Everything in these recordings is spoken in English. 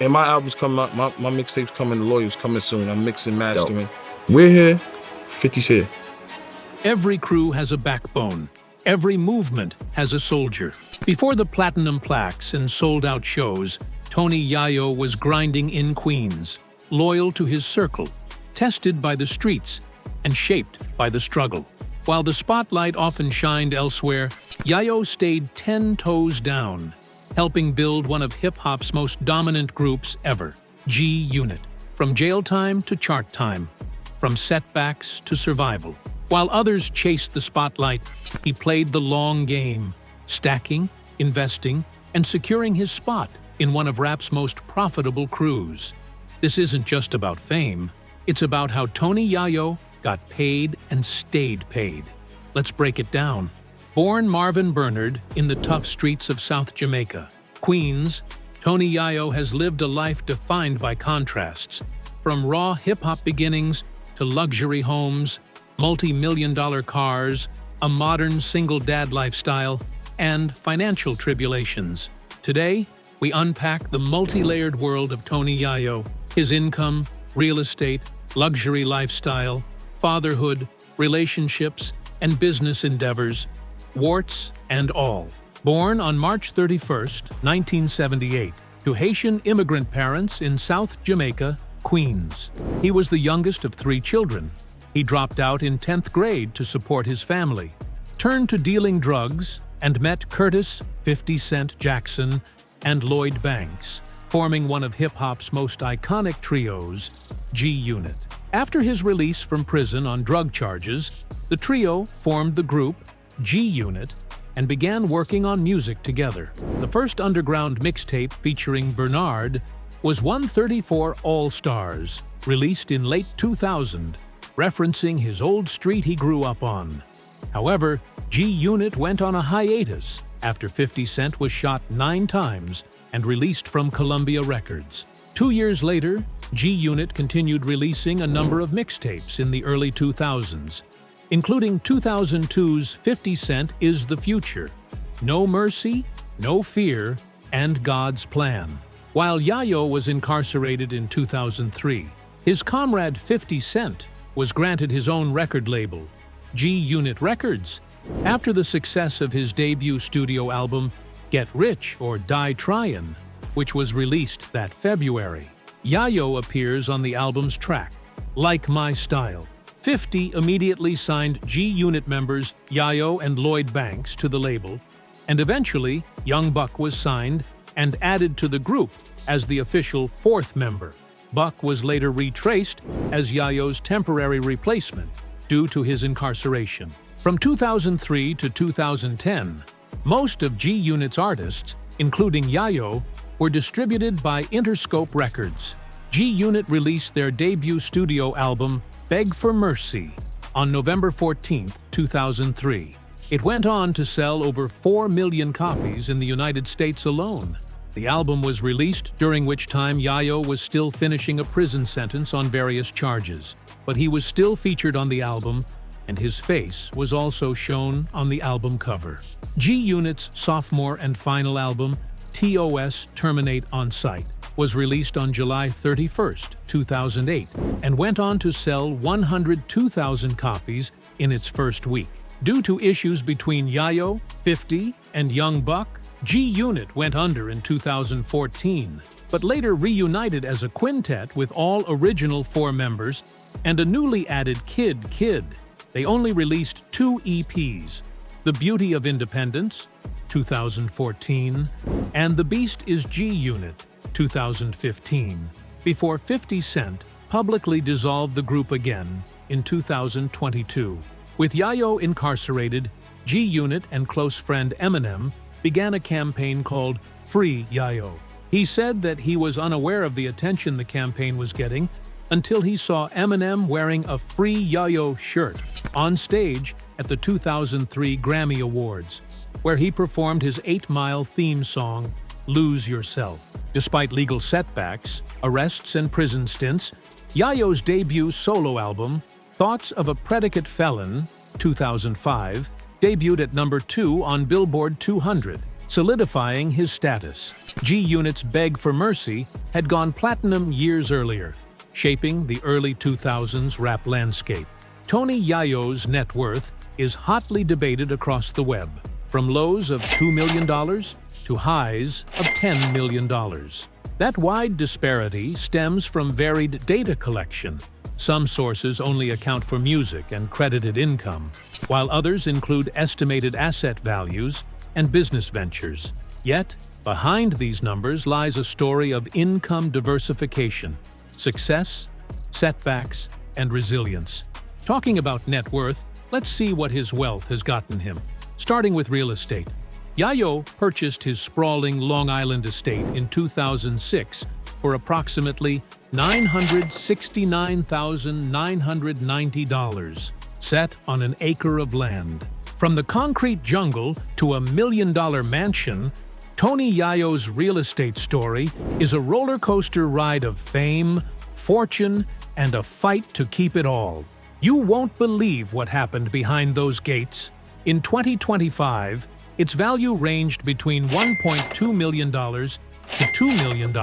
And my album's coming out, my mixtape's coming, The Loyal's coming soon. I'm mixing, mastering. Dope. We're here, 50's here. Every crew has a backbone. Every movement has a soldier. Before the platinum plaques and sold-out shows, Tony Yayo was grinding in Queens, loyal to his circle, tested by the streets, and shaped by the struggle. While the spotlight often shined elsewhere, Yayo stayed 10 toes down, helping build one of hip-hop's most dominant groups ever, G-Unit. From jail time to chart time, from setbacks to survival. While others chased the spotlight, he played the long game, stacking, investing, and securing his spot in one of rap's most profitable crews. This isn't just about fame, it's about how Tony Yayo got paid and stayed paid. Let's break it down. Born Marvin Bernard in the tough streets of South Jamaica, Queens, Tony Yayo has lived a life defined by contrasts, from raw hip-hop beginnings to luxury homes, multi-million-dollar cars, a modern single-dad lifestyle, and financial tribulations. Today, we unpack the multi-layered world of Tony Yayo, his income, real estate, luxury lifestyle, fatherhood, relationships, and business endeavors, warts and all. Born on March 31, 1978, to Haitian immigrant parents in South Jamaica, Queens. He was the youngest of 3 children. He dropped out in 10th grade to support his family, turned to dealing drugs, and met Curtis, 50 Cent Jackson, and Lloyd Banks, forming one of hip-hop's most iconic trios, G-Unit. After his release from prison on drug charges, the trio formed the group G-Unit and began working on music together. The first underground mixtape featuring Bernard was 134 All Stars, released in late 2000, referencing his old street he grew up on. However, G-Unit went on a hiatus after 50 Cent was shot 9 times and released from Columbia Records. 2 years later, G-Unit continued releasing a number of mixtapes in the early 2000s, including 2002's 50 Cent Is the Future, No Mercy, No Fear, and God's Plan. While Yayo was incarcerated in 2003, his comrade 50 Cent was granted his own record label, G-Unit Records, after the success of his debut studio album, Get Rich or Die Tryin', which was released that February. Yayo appears on the album's track, Like My Style. 50 immediately signed G-Unit members Yayo and Lloyd Banks to the label, and eventually Young Buck was signed and added to the group as the official 4th member. Buck was later retraced as Yayo's temporary replacement due to his incarceration. From 2003 to 2010, most of G-Unit's artists, including Yayo, were distributed by Interscope Records. G-Unit released their debut studio album, Beg for Mercy, on November 14, 2003. It went on to sell over 4 million copies in the United States alone. The album was released during which time Yayo was still finishing a prison sentence on various charges, but he was still featured on the album, and his face was also shown on the album cover. G-Unit's sophomore and final album, TOS Terminate on Sight, was released on July 31, 2008, and went on to sell 102,000 copies in its first week. Due to issues between Yayo, 50, and Young Buck, G-Unit went under in 2014, but later reunited as a quintet with all original 4 members and a newly added Kid. They only released 2 EPs, The Beauty of Independence, 2014, and The Beast is G-Unit, 2015, before 50 Cent publicly dissolved the group again in 2022. With Yayo incarcerated, G-Unit and close friend Eminem began a campaign called Free Yayo. He said that he was unaware of the attention the campaign was getting until he saw Eminem wearing a Free Yayo shirt on stage at the 2003 Grammy Awards, where he performed his 8 Mile theme song, Lose Yourself. Despite legal setbacks, arrests, and prison stints, Yayo's debut solo album, Thoughts of a Predicate Felon, 2005, debuted at number 2 on Billboard 200 solidifying his status. G-Unit's Beg for Mercy had gone platinum years earlier, shaping the early 2000s rap landscape. Tony Yayo's net worth is hotly debated across the web, from lows of $2 million to highs of $10 million. That wide disparity stems from varied data collection. Some sources only account for music and credited income, while others include estimated asset values and business ventures. Yet, behind these numbers lies a story of income diversification, success, setbacks, and resilience. Talking about net worth, let's see what his wealth has gotten him. Starting with real estate. Yayo purchased his sprawling Long Island estate in 2006 for approximately $969,990, set on an acre of land. From the concrete jungle to $1 million mansion, Tony Yayo's real estate story is a roller coaster ride of fame, fortune, and a fight to keep it all. You won't believe what happened behind those gates. In 2025, its value ranged between $1.2 million to $2 million.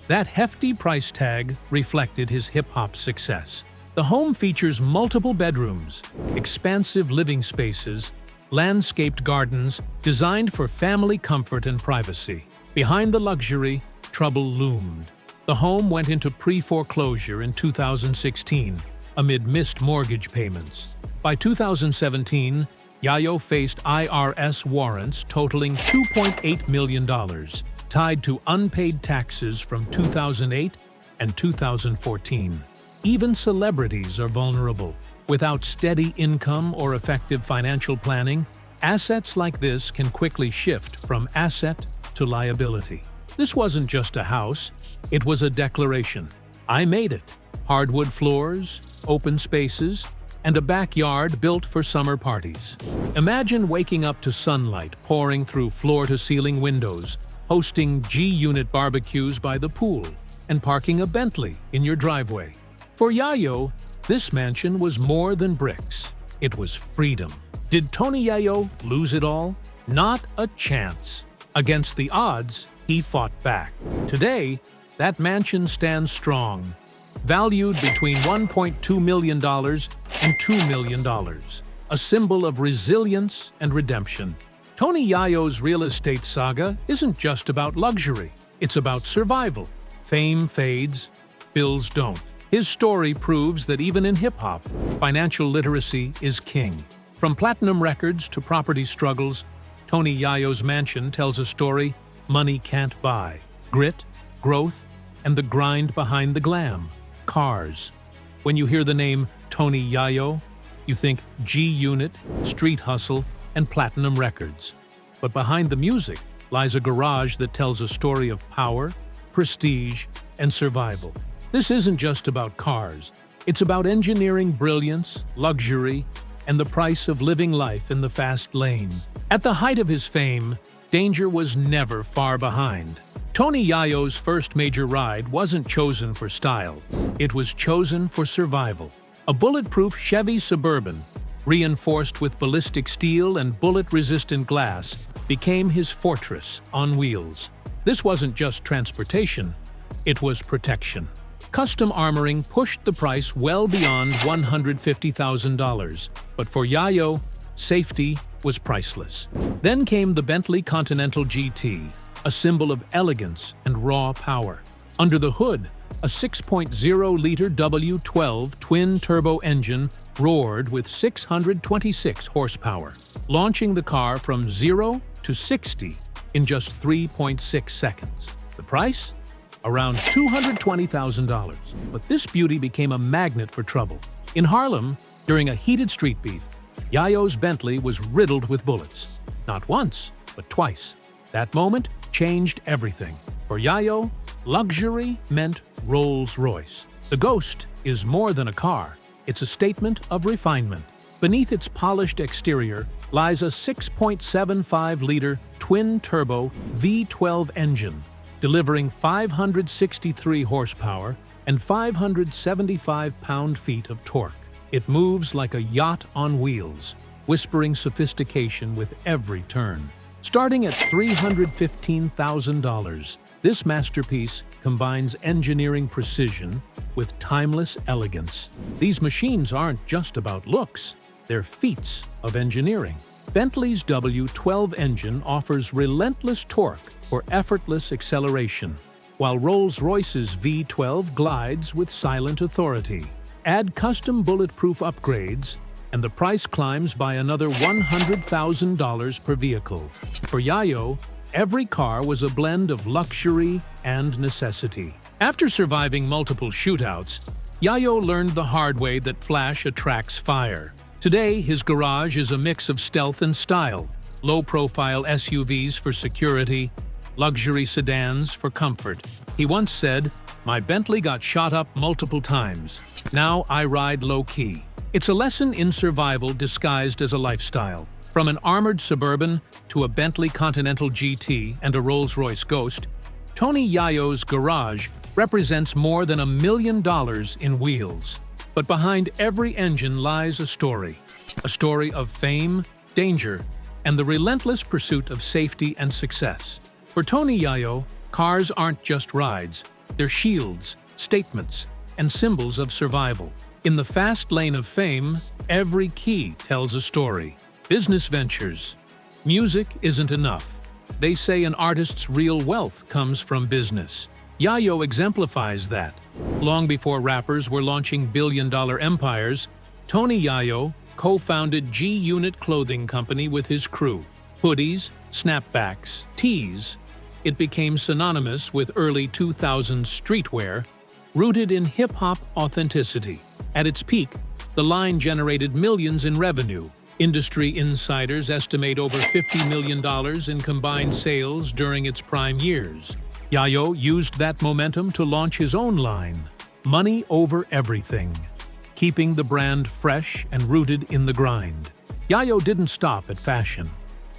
That hefty price tag reflected his hip-hop success. The home features multiple bedrooms, expansive living spaces, landscaped gardens designed for family comfort and privacy. Behind the luxury, trouble loomed. The home went into pre-foreclosure in 2016 amid missed mortgage payments. By 2017, Yayo faced IRS warrants totaling $2.8 million, tied to unpaid taxes from 2008 and 2014. Even celebrities are vulnerable. Without steady income or effective financial planning, assets like this can quickly shift from asset to liability. This wasn't just a house, it was a declaration. I made it. Hardwood floors, open spaces, and a backyard built for summer parties. Imagine waking up to sunlight pouring through floor-to-ceiling windows, hosting G-Unit barbecues by the pool, and parking a Bentley in your driveway. For Yayo, this mansion was more than bricks. It was freedom. Did Tony Yayo lose it all? Not a chance. Against the odds, he fought back. Today, that mansion stands strong, valued between $1.2 million and $2 million, a symbol of resilience and redemption. Tony Yayo's real estate saga isn't just about luxury, it's about survival. Fame fades, bills don't. His story proves that even in hip-hop, financial literacy is king. From platinum records to property struggles, Tony Yayo's mansion tells a story money can't buy. Grit, growth, and the grind behind the glam. Cars. When you hear the name Tony Yayo, you think G-Unit, street hustle, and platinum records. But behind the music lies a garage that tells a story of power, prestige, and survival. This isn't just about cars. It's about engineering brilliance, luxury, and the price of living life in the fast lane. At the height of his fame, danger was never far behind. Tony Yayo's first major ride wasn't chosen for style. It was chosen for survival. A bulletproof Chevy Suburban, reinforced with ballistic steel and bullet-resistant glass, became his fortress on wheels. This wasn't just transportation, it was protection. Custom armoring pushed the price well beyond $150,000, but for Yayo, safety was priceless. Then came the Bentley Continental GT, a symbol of elegance and raw power. Under the hood, a 6.0-liter W12 twin-turbo engine roared with 626 horsepower, launching the car from 0 to 60 in just 3.6 seconds. The price? Around $220,000. But this beauty became a magnet for trouble. In Harlem, during a heated street beef, Yayo's Bentley was riddled with bullets. Not once, but twice. That moment changed everything. For Yayo, luxury meant Rolls-Royce. The Ghost is more than a car. It's a statement of refinement. Beneath its polished exterior lies a 6.75-liter twin-turbo V12 engine, delivering 563 horsepower and 575 pound-feet of torque. It moves like a yacht on wheels, whispering sophistication with every turn. Starting at $315,000, this masterpiece combines engineering precision with timeless elegance. These machines aren't just about looks, they're feats of engineering. Bentley's W12 engine offers relentless torque for effortless acceleration, while Rolls-Royce's V12 glides with silent authority. Add custom bulletproof upgrades, and the price climbs by another $100,000 per vehicle. For Yayo, every car was a blend of luxury and necessity. After surviving multiple shootouts, Yayo learned the hard way that flash attracts fire. Today, his garage is a mix of stealth and style, low-profile SUVs for security, luxury sedans for comfort. He once said, "My Bentley got shot up multiple times. Now I ride low-key." It's a lesson in survival disguised as a lifestyle. From an armored Suburban to a Bentley Continental GT and a Rolls-Royce Ghost, Tony Yayo's garage represents more than $1 million in wheels. But behind every engine lies a story of fame, danger, and the relentless pursuit of safety and success. For Tony Yayo, cars aren't just rides, they're shields, statements, and symbols of survival. In the fast lane of fame, every key tells a story. Business ventures. Music isn't enough. They say an artist's real wealth comes from business. Yayo exemplifies that. Long before rappers were launching billion-dollar empires, Tony Yayo co-founded G-Unit Clothing Company with his crew. Hoodies, snapbacks, tees. It became synonymous with early 2000s streetwear, rooted in hip-hop authenticity. At its peak, the line generated millions in revenue. Industry insiders estimate over $50 million in combined sales during its prime years. Yayo used that momentum to launch his own line, Money Over Everything, keeping the brand fresh and rooted in the grind. Yayo didn't stop at fashion.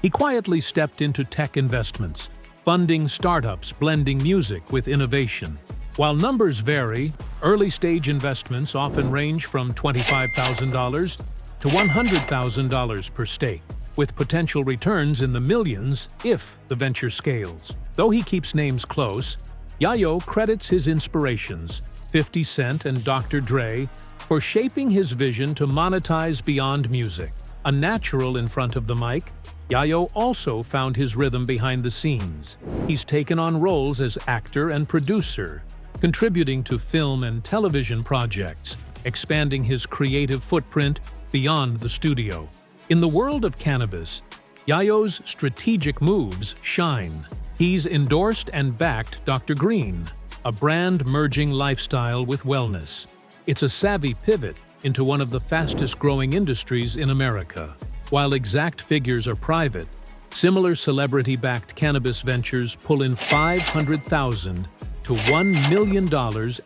He quietly stepped into tech investments, funding startups blending music with innovation. While numbers vary, early-stage investments often range from $25,000 to $100,000 per stake, with potential returns in the millions if the venture scales. Though he keeps names close, Yayo credits his inspirations, 50 Cent and Dr. Dre, for shaping his vision to monetize beyond music. A natural in front of the mic, Yayo also found his rhythm behind the scenes. He's taken on roles as actor and producer, contributing to film and television projects, expanding his creative footprint beyond the studio. In the world of cannabis, Yayo's strategic moves shine. He's endorsed and backed Dr. Green, a brand merging lifestyle with wellness. It's a savvy pivot into one of the fastest-growing industries in America. While exact figures are private, similar celebrity-backed cannabis ventures pull in $500,000 to $1 million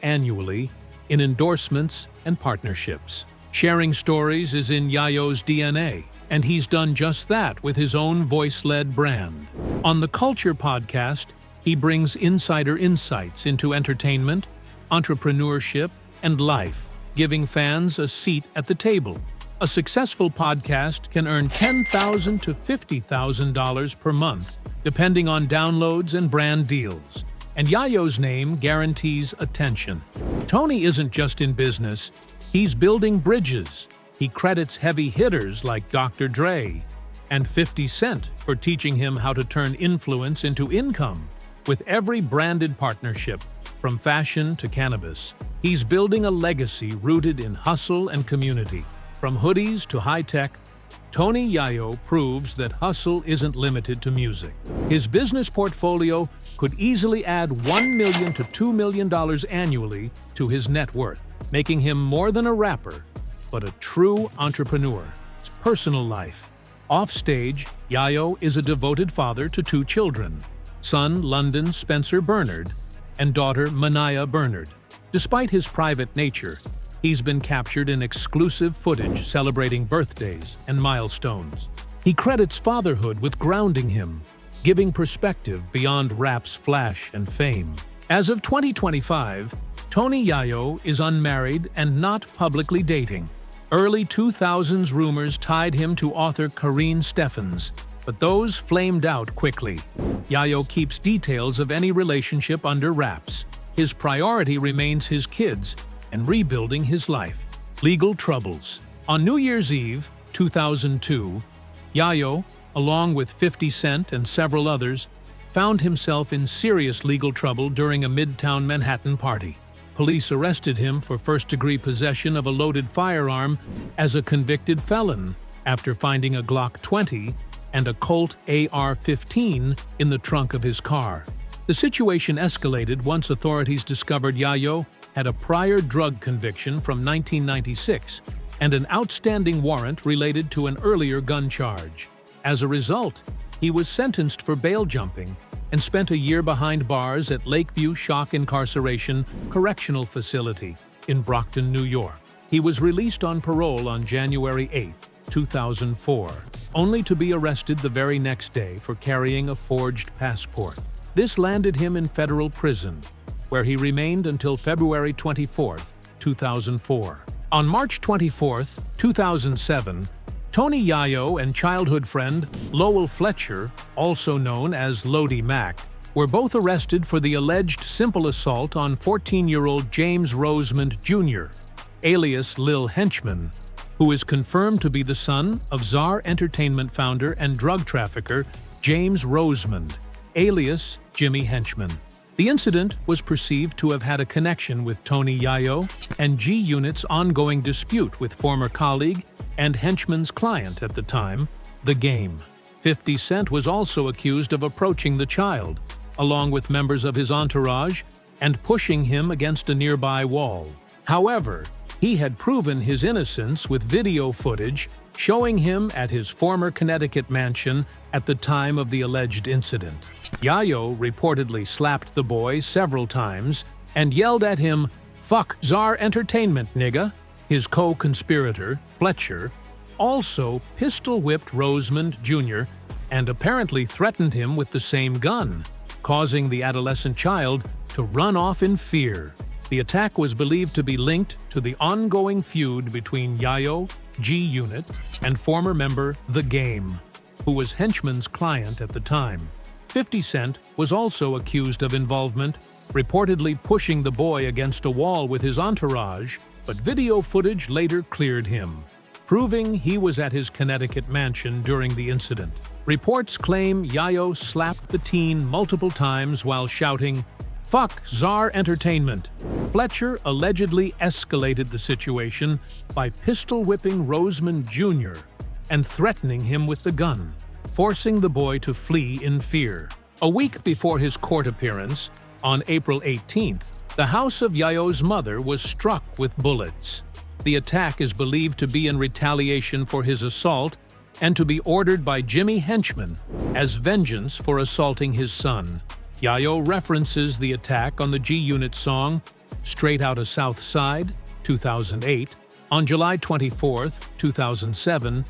annually in endorsements and partnerships. Sharing stories is in Yayo's DNA, and he's done just that with his own voice-led brand. On the Culture podcast, he brings insider insights into entertainment, entrepreneurship, and life, giving fans a seat at the table. A successful podcast can earn $10,000 to $50,000 per month, depending on downloads and brand deals. And Yayo's name guarantees attention. Tony isn't just in business, he's building bridges. He credits heavy hitters like Dr. Dre and 50 Cent for teaching him how to turn influence into income. With every branded partnership, from fashion to cannabis, he's building a legacy rooted in hustle and community. From hoodies to high-tech, Tony Yayo proves that hustle isn't limited to music. His business portfolio could easily add $1 million to $2 million annually to his net worth, making him more than a rapper, but a true entrepreneur. His personal life. Off-stage, Yayo is a devoted father to 2 children, son London Spencer Bernard and daughter Manaya Bernard. Despite his private nature, he's been captured in exclusive footage celebrating birthdays and milestones. He credits fatherhood with grounding him, giving perspective beyond rap's flash and fame. As of 2025, Tony Yayo is unmarried and not publicly dating. Early 2000s rumors tied him to author Karine Steffens, but those flamed out quickly. Yayo keeps details of any relationship under wraps. His priority remains his kids and rebuilding his life. Legal troubles. On New Year's Eve, 2002, Yayo, along with 50 Cent and several others, found himself in serious legal trouble during a Midtown Manhattan party. Police arrested him for first-degree possession of a loaded firearm as a convicted felon after finding a Glock 20 and a Colt AR-15 in the trunk of his car. The situation escalated once authorities discovered Yayo had a prior drug conviction from 1996 and an outstanding warrant related to an earlier gun charge. As a result, he was sentenced for bail jumping and spent a year behind bars at Lakeview Shock Incarceration Correctional Facility in Brockton, New York. He was released on parole on January 8, 2004, only to be arrested the very next day for carrying a forged passport. This landed him in federal prison, where he remained until February 24, 2004. On March 24, 2007, Tony Yayo and childhood friend Lowell Fletcher, also known as Lodi Mac, were both arrested for the alleged simple assault on 14-year-old James Rosemond Jr., alias Lil Henchman, who is confirmed to be the son of Czar Entertainment founder and drug trafficker James Rosemond, alias Jimmy Henchman. The incident was perceived to have had a connection with Tony Yayo and G-Unit's ongoing dispute with former colleague and Henchman's client at the time, The Game. 50 Cent was also accused of approaching the child, along with members of his entourage, and pushing him against a nearby wall. However, he had proven his innocence with video footage showing him at his former Connecticut mansion at the time of the alleged incident. Yayo reportedly slapped the boy several times and yelled at him, "Fuck Czar Entertainment, nigga." His co-conspirator, Fletcher, also pistol-whipped Rosemond Jr. and apparently threatened him with the same gun, causing the adolescent child to run off in fear. The attack was believed to be linked to the ongoing feud between Yayo, G-Unit, and former member The Game, who was Henchman's client at the time. 50 Cent was also accused of involvement, reportedly pushing the boy against a wall with his entourage, but video footage later cleared him, proving he was at his Connecticut mansion during the incident. Reports claim Yayo slapped the teen multiple times while shouting, "Fuck Czar Entertainment." Fletcher allegedly escalated the situation by pistol-whipping Rosemond Jr. and threatening him with the gun, forcing the boy to flee in fear. A week before his court appearance, on April 18th, the house of Yayo's mother was struck with bullets. The attack is believed to be in retaliation for his assault and to be ordered by Jimmy Henchman as vengeance for assaulting his son. Yayo references the attack on the G-Unit song Straight Outta South Side, 2008. On July 24, 2007,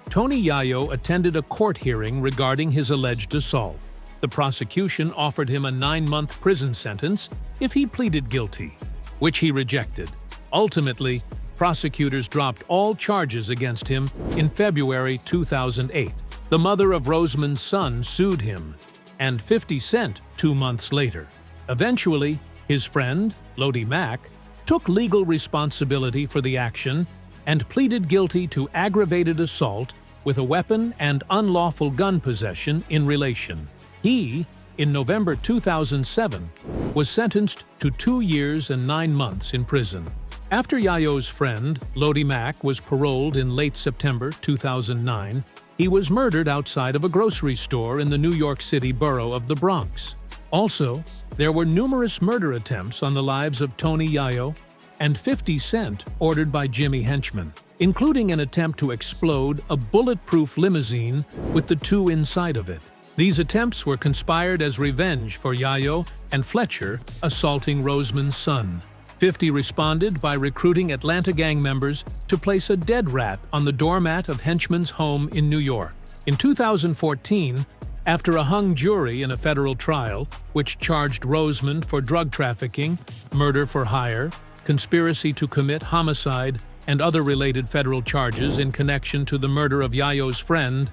Tony Yayo attended a court hearing regarding his alleged assault. The prosecution offered him a 9-month prison sentence if he pleaded guilty, which he rejected. Ultimately, prosecutors dropped all charges against him in February 2008. The mother of Rosemond's son sued him, and 50 Cent 2 months later. Eventually, his friend, Lodi Mac, took legal responsibility for the action and pleaded guilty to aggravated assault with a weapon and unlawful gun possession in relation. He, in November 2007, was sentenced to 2 years and 9 months in prison. After Yayo's friend, Lodi Mac, was paroled in late September 2009, he was murdered outside of a grocery store in the New York City borough of the Bronx. Also, there were numerous murder attempts on the lives of Tony Yayo and 50 Cent ordered by Jimmy Henchman, including an attempt to explode a bulletproof limousine with the two inside of it. These attempts were conspired as revenge for Yayo and Fletcher assaulting Rosemond's son. 50 responded by recruiting Atlanta gang members to place a dead rat on the doormat of Henchman's home in New York. In 2014, after a hung jury in a federal trial, which charged Rosemond for drug trafficking, murder for hire, conspiracy to commit homicide, and other related federal charges in connection to the murder of Yayo's friend,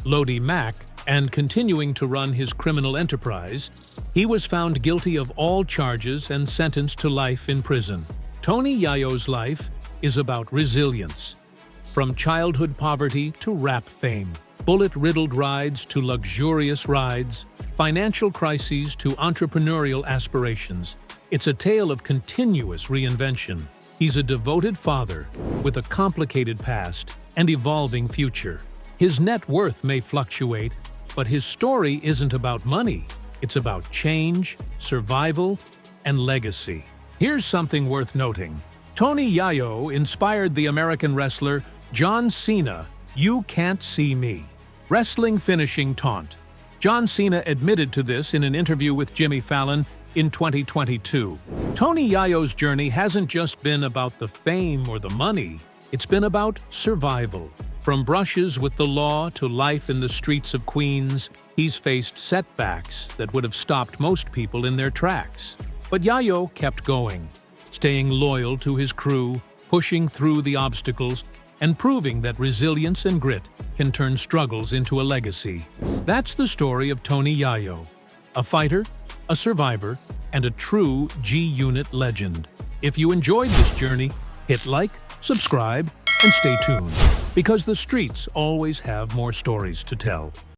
Lodi Mac, And continuing to run his criminal enterprise, he was found guilty of all charges and sentenced to life in prison. Tony Yayo's life is about resilience. From childhood poverty to rap fame, bullet-riddled rides to luxurious rides, financial crises to entrepreneurial aspirations, it's a tale of continuous reinvention. He's a devoted father with a complicated past and evolving future. His net worth may fluctuate, but his story isn't about money. It's about change, survival, and legacy. Here's something worth noting. Tony Yayo inspired the American wrestler John Cena, "You can't see me," wrestling finishing taunt. John Cena admitted to this in an interview with Jimmy Fallon in 2022. Tony Yayo's journey hasn't just been about the fame or the money, it's been about survival. From brushes with the law to life in the streets of Queens, he's faced setbacks that would have stopped most people in their tracks. But Yayo kept going, staying loyal to his crew, pushing through the obstacles, and proving that resilience and grit can turn struggles into a legacy. That's the story of Tony Yayo, a fighter, a survivor, and a true G-Unit legend. If you enjoyed this journey, hit like, subscribe, and stay tuned, because the streets always have more stories to tell.